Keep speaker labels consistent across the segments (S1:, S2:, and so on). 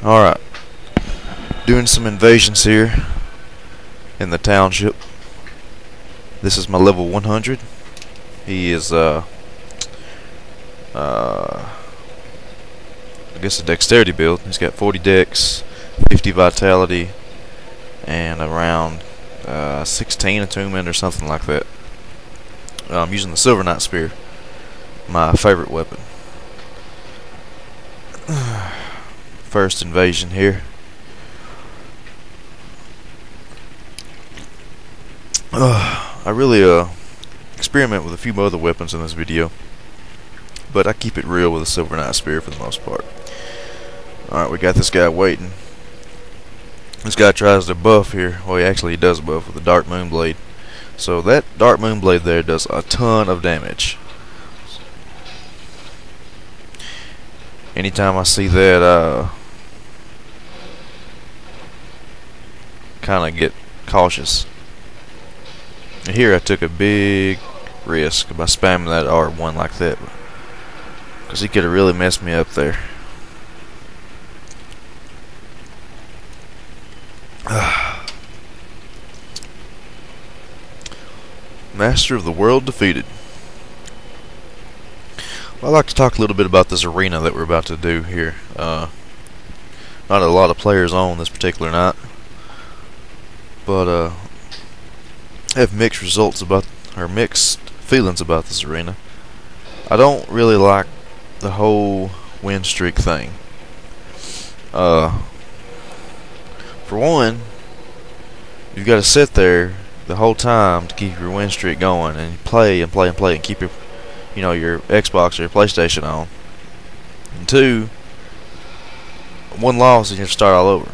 S1: Alright, doing some invasions here in the Township. This is my level 100. He is, I guess a dexterity build. He's got 40 dex, 50 vitality, and around 16 attunement or something like that. I'm using the Silver Knight Spear, my favorite weapon. First invasion here. I really experiment with a few other weapons in this video, but I keep it real with a Silver Knight Spear for the most part. Alright, we got this guy waiting. This guy tries to buff here. Well, he does buff with the Dark Moon Blade. So that Dark Moon Blade there does a ton of damage. Anytime I see that, kind of get cautious. And here I took a big risk by spamming that R1 like that, because he could have really messed me up there. Master of the World defeated. Well, I'd like to talk a little bit about this arena that we're about to do here. Not a lot of players on this particular night, but I have mixed mixed feelings about this arena. I don't really like the whole win streak thing. For one, you've got to sit there the whole time to keep your win streak going, and play and play and play and keep your, your Xbox or your PlayStation on. And two, one loss and you have to start all over.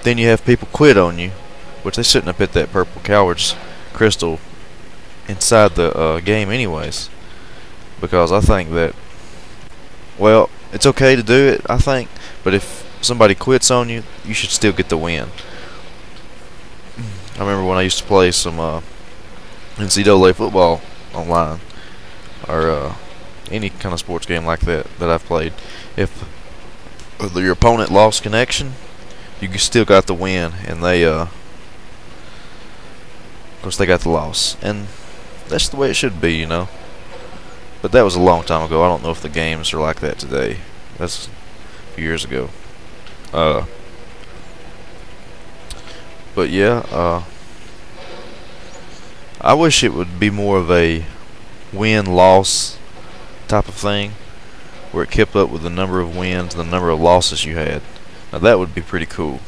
S1: Then you have people quit on you, which they shouldn't have put that purple coward's crystal inside the game anyways, because I think that, well, it's okay to do it, I think, but if somebody quits on you, you should still get the win. I remember when I used to play some NCAA football online, or any kind of sports game like that I've played. If your opponent lost connection, you still got the win, and they, of course, they got the loss, and that's the way it should be, But that was a long time ago. I don't know if the games are like that today. That's a few years ago. But yeah, I wish it would be more of a win-loss type of thing, where it kept up with the number of wins and the number of losses you had. Now that would be pretty cool.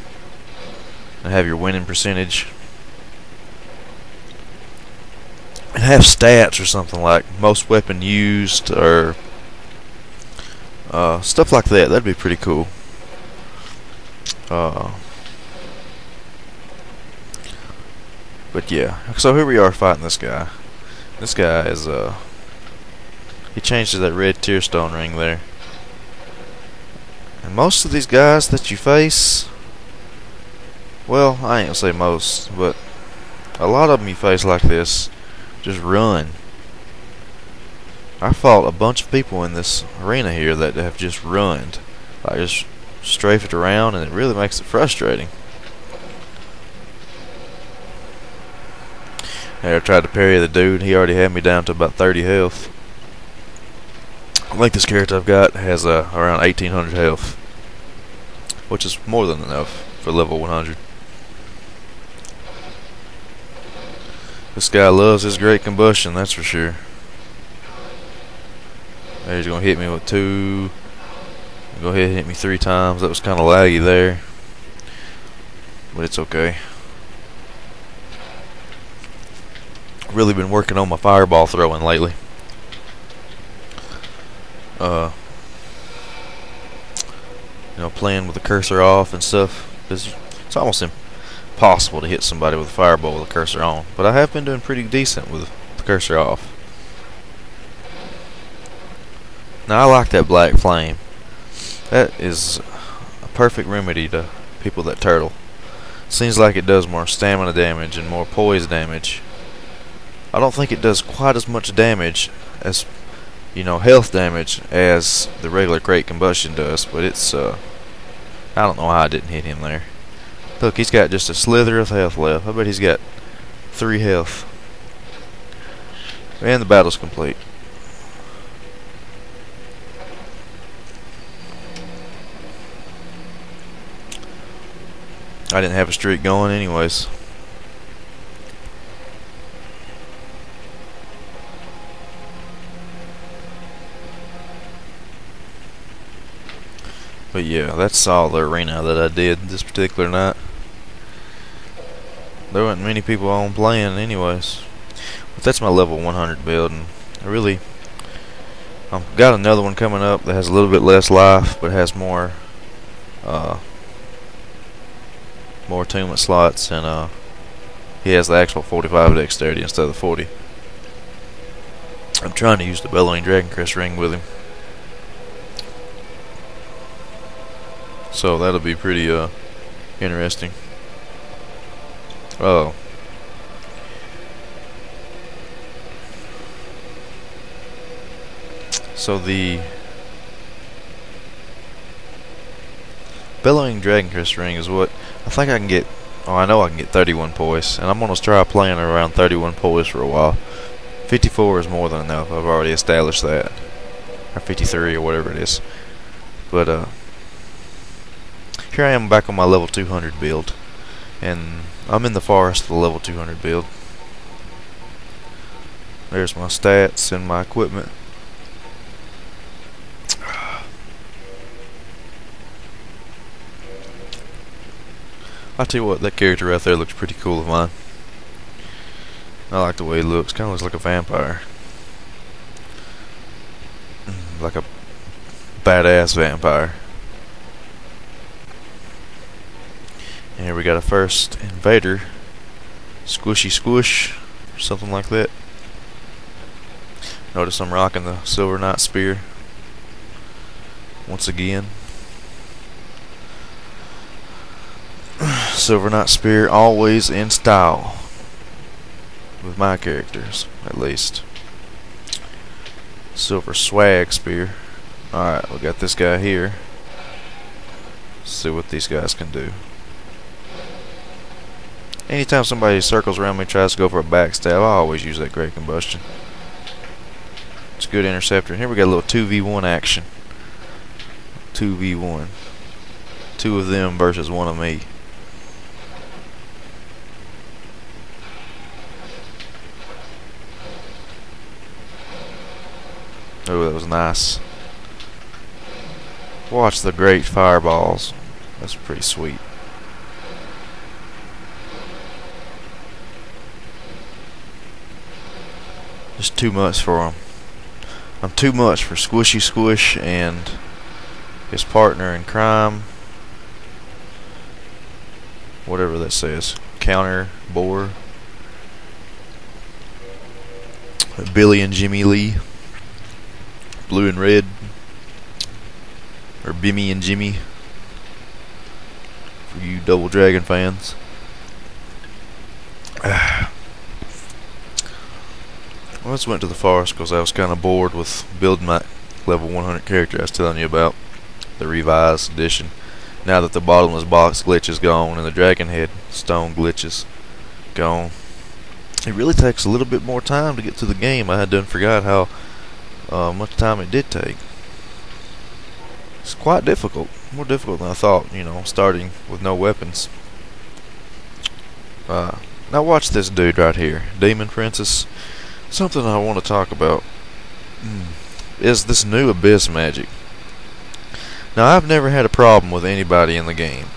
S1: And have your winning percentage, and have stats or something like most weapon used, or stuff like that. That'd be pretty cool. But yeah, so here we are fighting this guy. This guy is he changed to that red tear stone ring there. And most of these guys that you face, well, I ain't gonna say most, but a lot of them you face like this just run. I fought a bunch of people in this arena here that have just runned, like just strafed around, and it really makes it frustrating. There, I tried to parry the dude. He already had me down to about 30 health. I think this character I've got has around 1800 health, which is more than enough for level 100. This guy loves his great combustion, that's for sure. There, he's gonna hit me with two. Go ahead and hit me 3 times. That was kind of laggy there, but it's okay. Really been working on my fireball throwing lately. Playing with the cursor off and stuff. It's almost impossible to hit somebody with a fireball with the cursor on, but I have been doing pretty decent with the cursor off. Now I like that black flame. That is a perfect remedy to people that turtle. Seems like it does more stamina damage and more poise damage. I don't think it does quite as much damage as, health damage as the regular great combustion does, but it's I don't know how I didn't hit him there. Look, he's got just a slither of health left. I bet he's got 3 health. And the battle's complete. I didn't have a streak going anyways. But yeah, that's all the arena that I did this particular night. There weren't many people on playing anyways. But that's my level 100 build, and I really got another one coming up that has a little bit less life, but has more attunement slots, and he has the actual 45 dexterity instead of the 40. I'm trying to use the Bellowing Dragon Crest ring with him, so that'll be pretty interesting. Oh. So the Bellowing Dragon Crest ring is what I think I can get. Oh, I know I can get 31 poise, and I'm gonna try playing around 31 poise for a while. 54 is more than enough. I've already established that, or 53 or whatever it is. But here I am back on my level 200 build, and I'm in the forest of the level 200 build. There's my stats and my equipment. I tell you what, that character right there looks pretty cool of mine. I like the way he looks. Kind of looks like a vampire. Like a badass vampire. And here we got a first invader. Squishy squish. Or something like that. Notice I'm rocking the Silver Knight Spear. Once again. Silver Knight Spear always in style. With my characters, at least. Silver Swag Spear. Alright, we got this guy here. Let's see what these guys can do. Anytime somebody circles around me and tries to go for a backstab, I always use that Great Combustion. It's a good interceptor. And here we got a little 2v1 action. 2v1. 2 of them versus 1 of me. Oh, that was nice. Watch the great fireballs. That's pretty sweet. Just too much for him. I'm too much for Squishy Squish and his partner in crime. Whatever that says. Counter Boar. Billy and Jimmy Lee. Blue and red, or Bimmy and Jimmy, for you Double Dragon fans. I just went to the forest because I was kind of bored with building my level 100 character I was telling you about, the revised edition. Now that the bottomless box glitch is gone and the dragon head stone glitch is gone, it really takes a little bit more time to get to the game. I had done forgot how much time it did take. It's quite difficult, more difficult than I thought, you know, starting with no weapons. Now watch this dude right here, Demon Princess. Something I want to talk about is this new Abyss magic. Now I've never had a problem with anybody in the game,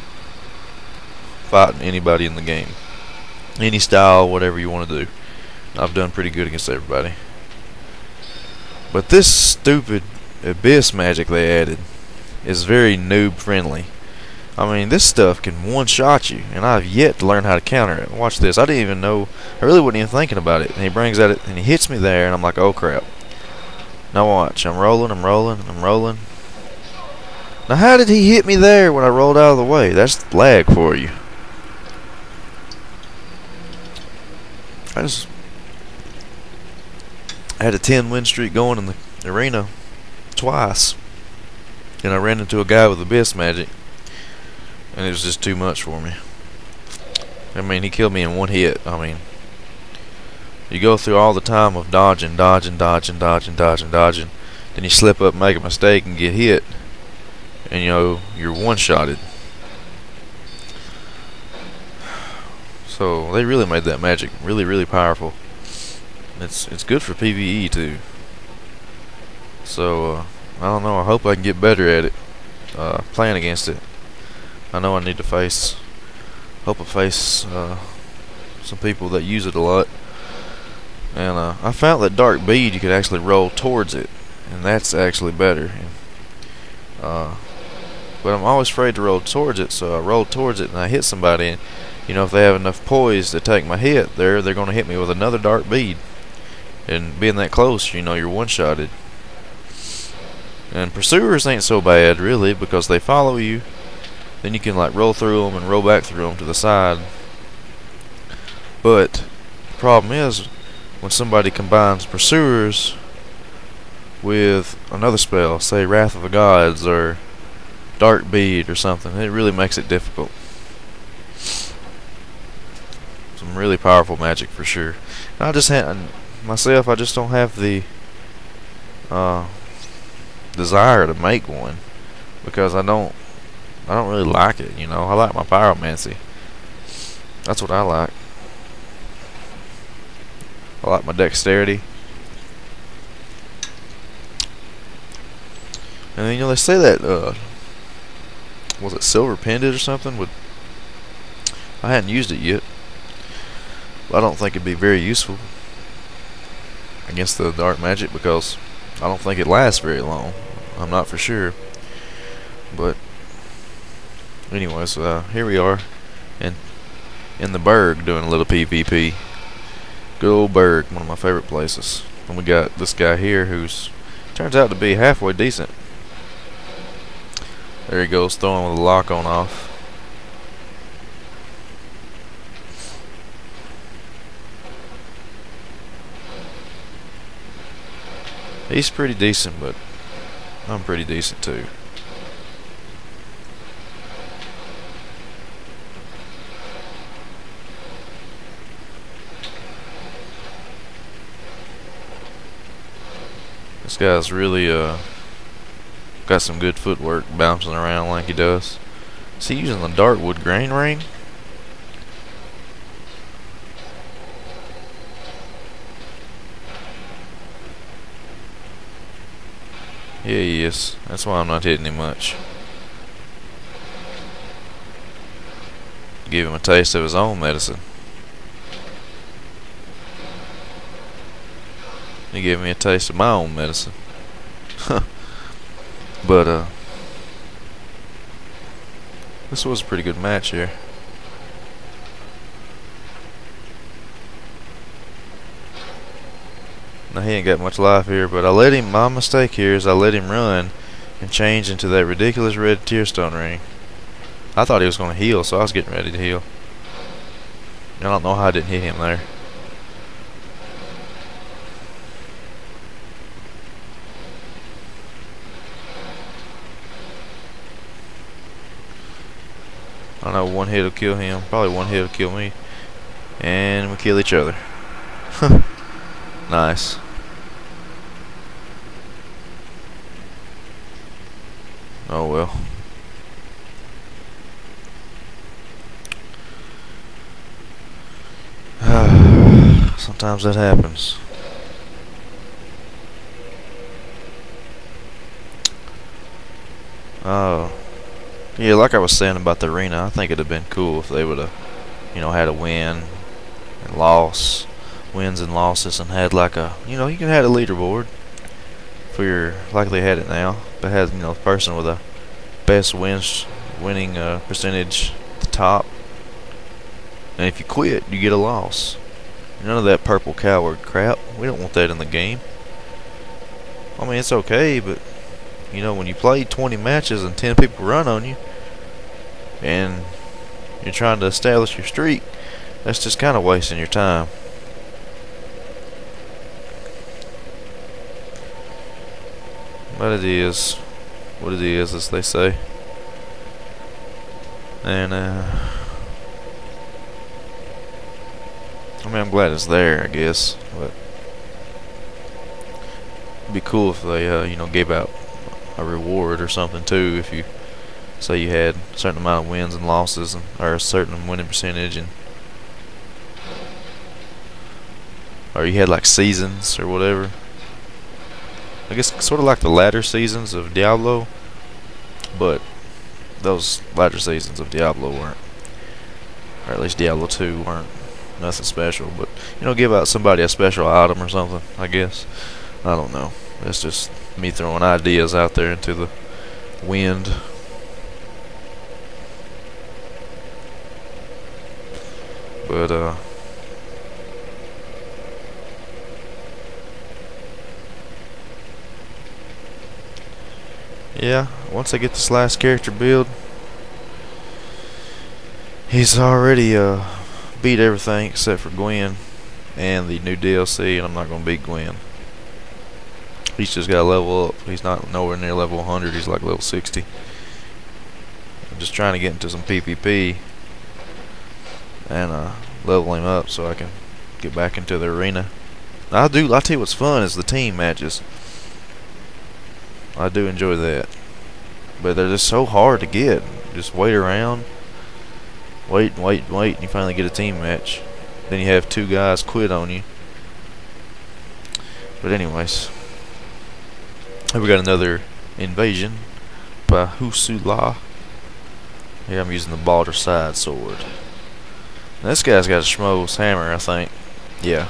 S1: fighting anybody in the game, any style, whatever you want to do. I've done pretty good against everybody. But this stupid Abyss magic they added is very noob friendly. I mean, this stuff can one-shot you, and I've yet to learn how to counter it. Watch this. I didn't even know. I really wasn't even thinking about it. And he brings at it, and he hits me there, and I'm like, oh crap. Now watch. I'm rolling, I'm rolling, I'm rolling. Now how did he hit me there when I rolled out of the way? That's lag for you. I had a 10 win streak going in the arena twice, and I ran into a guy with Abyss magic, and it was just too much for me. I mean, he killed me in one hit. I mean, you go through all the time of dodging, then you slip up, make a mistake, and get hit, and you're one-shotted. So they really made that magic really powerful. It's good for PvE too. So I don't know. I hope I can get better at it. Playing against it. I know I need to face. Hope I face some people that use it a lot. And I found that dark bead you could actually roll towards it, and that's actually better. But I'm always afraid to roll towards it, so I roll towards it and I hit somebody. And if they have enough poise to take my hit, they're going to hit me with another dark bead. And being that close, you're one-shotted. And pursuers ain't so bad, really, because they follow you. Then you can like roll through them and roll back through them to the side. But the problem is when somebody combines pursuers with another spell, say Wrath of the Gods or Dark Bead or something, it really makes it difficult. Some really powerful magic for sure. And I just myself, I just don't have the desire to make one because I don't really like it. I like my pyromancy. That's what I like. I like my dexterity. And then they say that was it silver pendant or something? I hadn't used it yet. But I don't think it'd be very useful against the dark magic because I don't think it lasts very long. I'm not for sure. But anyways, here we are in the Berg doing a little PvP. Good old Berg, one of my favorite places. And we got this guy here who's turns out to be halfway decent. There he goes, throwing with a lock on off. He's pretty decent, but I'm pretty decent too. This guy's really got some good footwork, bouncing around like he does. Is he using the Darkwood grain ring? Yeah, he is. That's why I'm not hitting him much. Give him a taste of his own medicine. He gave me a taste of my own medicine. But this was a pretty good match here. Now he ain't got much life here, but my mistake here is I let him run and change into that ridiculous red tearstone ring. I thought he was going to heal, so I was getting ready to heal. I don't know how I didn't hit him there. I know one hit will kill him. Probably one hit will kill me. And we kill each other. Nice. Oh well. Sometimes that happens. Oh. Yeah, like I was saying about the arena, I think it'd have been cool if they would have, had a win and loss, wins and losses, and had like a, you can have a leaderboard for your, like they had it now, but has, the person with the best winning percentage at the top, and if you quit, you get a loss. None of that purple coward crap. We don't want that in the game. I mean, it's okay, but when you play 20 matches and 10 people run on you and you're trying to establish your streak, that's just kind of wasting your time. But it is what it is, as they say. And I mean, I'm glad it's there, I guess, but it'd be cool if they you know, gave out a reward or something too, if you say you had a certain amount of wins and losses, or a certain winning percentage, and or you had like seasons or whatever. I guess sort of like the latter seasons of Diablo, but those latter seasons of Diablo weren't, or at least Diablo 2 weren't nothing special. But you know, give out somebody a special item or something, I guess. I don't know. That's just me throwing ideas out there into the wind. But yeah, once I get this last character build, he's already beat everything except for Gwen and the new DLC, and I'm not gonna beat Gwen. He's just got to level up. He's not nowhere near level 100. He's like level 60. I'm just trying to get into some PvP and level him up so I can get back into the arena. I'll tell you what's fun is the team matches. I do enjoy that, but they're just so hard to get. Just wait around, wait, and you finally get a team match. Then you have two guys quit on you. But anyways, here we got another invasion by Husula. Here I'm using the Balder side sword. Now this guy's got a Schmo's hammer, I think. Yeah.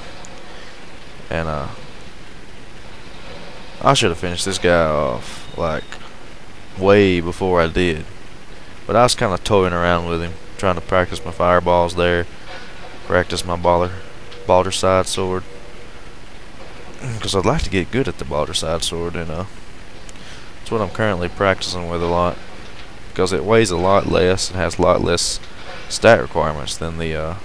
S1: And I should have finished this guy off like way before I did. But I was kind of toying around with him, trying to practice my fireballs there, practice my Balder side sword, because I'd like to get good at the Balder side sword, and that's what I'm currently practicing with a lot, because it weighs a lot less and has a lot less stat requirements than the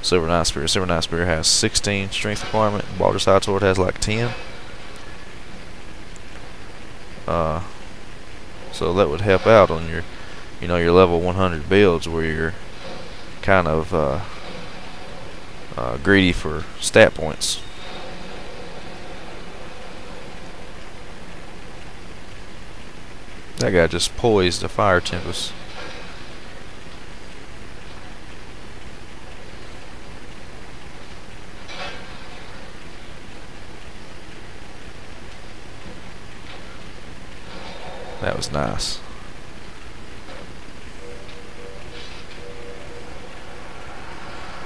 S1: Silver Knight Spear. Silver Knight Spear has 16 strength requirement. Balder side sword has like 10. So that would help out on your, you know, your level 100 builds where you're kind of greedy for stat points. That guy just poised a fire tempest. That was nice.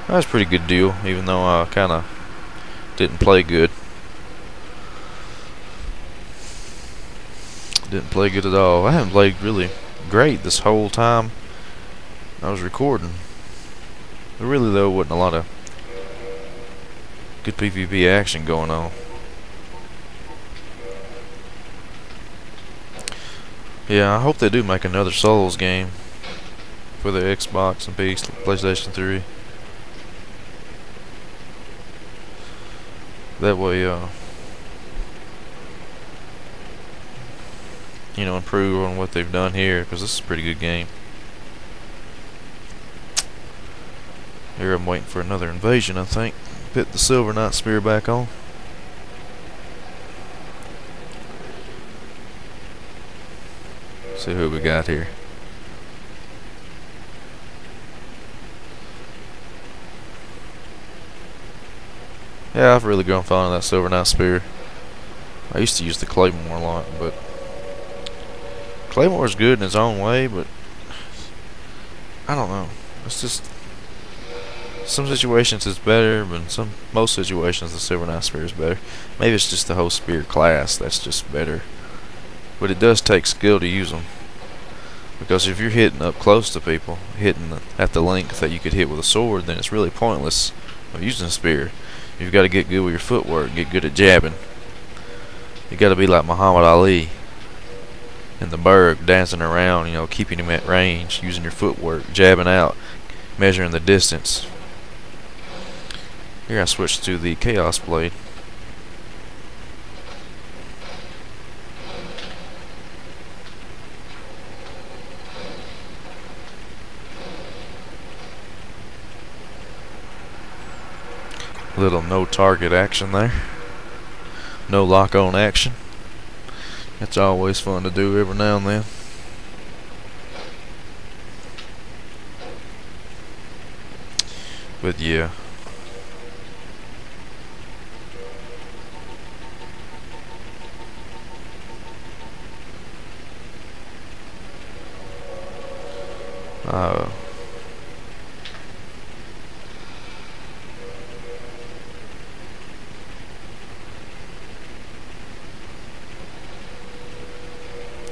S1: That was a pretty good deal, even though I kind of didn't play good. Didn't play good at all. I haven't played really great this whole time I was recording. There really, though, wasn't a lot of good PvP action going on. Yeah, I hope they do make another Souls game for the Xbox and PlayStation 3. That way, you know, improve on what they've done here, because this is a pretty good game. Here I'm waiting for another invasion, I think. Put the Silver Knight Spear back on. See who we got here. Yeah, I've really grown fond of that Silver Knight Spear. I used to use the Claymore a lot, but Claymore's good in its own way, but I don't know. It's just some situations it's better, but most situations the Silver Knight Spear is better. Maybe it's just the whole spear class that's just better. But it does take skill to use them, because if you're hitting up close to people, hitting at the length that you could hit with a sword, then it's really pointless of using a spear. You've got to get good with your footwork, get good at jabbing. You got to be like Muhammad Ali in the Berg, dancing around, you know, keeping him at range, using your footwork, jabbing out, measuring the distance. Here I switch to the Chaos Blade. Little no target action there. No lock on action. It's always fun to do every now and then. But yeah.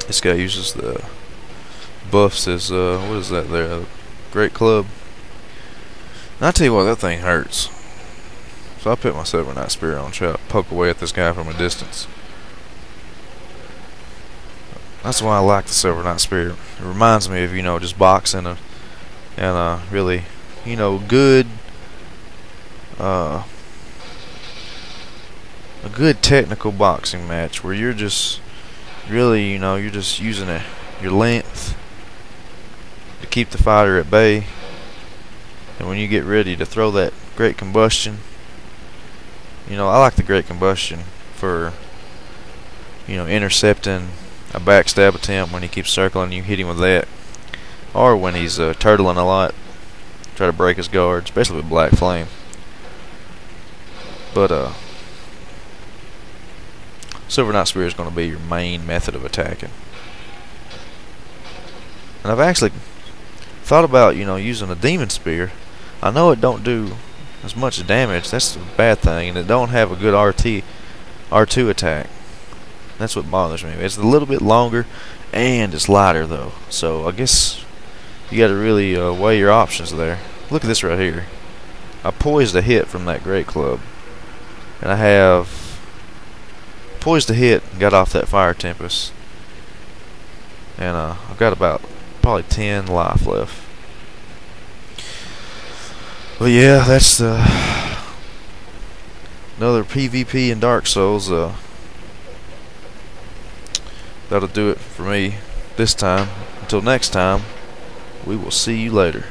S1: This guy uses the buffs as what is that there? A great club. And I tell you what, that thing hurts. So I put my Silver Knight Spear on, try to poke away at this guy from a distance. That's why I like the Silver Knight Spear. It reminds me of, you know, just boxing and really, you know, good a good technical boxing match where you're just really, you know, you're just using your length to keep the fighter at bay, and when you get ready to throw that Great Combustion, you know, I like the Great Combustion for, you know, intercepting a backstab attempt when he keeps circling, you hit him with that, or when he's turtling a lot, try to break his guard, especially with Black Flame. But Silver Knight Spear is going to be your main method of attacking. And I've actually thought about, you know, using a Demon Spear. I know it don't do as much damage, that's the bad thing, and it don't have a good R2 attack. That's what bothers me. It's a little bit longer, and it's lighter though. So I guess you got to really weigh your options there. Look at this right here. I poised a hit from that Great Club, and I have poised a hit and got off that Fire Tempest, and I've got about probably 10 life left. But yeah, that's another PvP in Dark Souls. That'll do it for me this time. Until next time, we will see you later.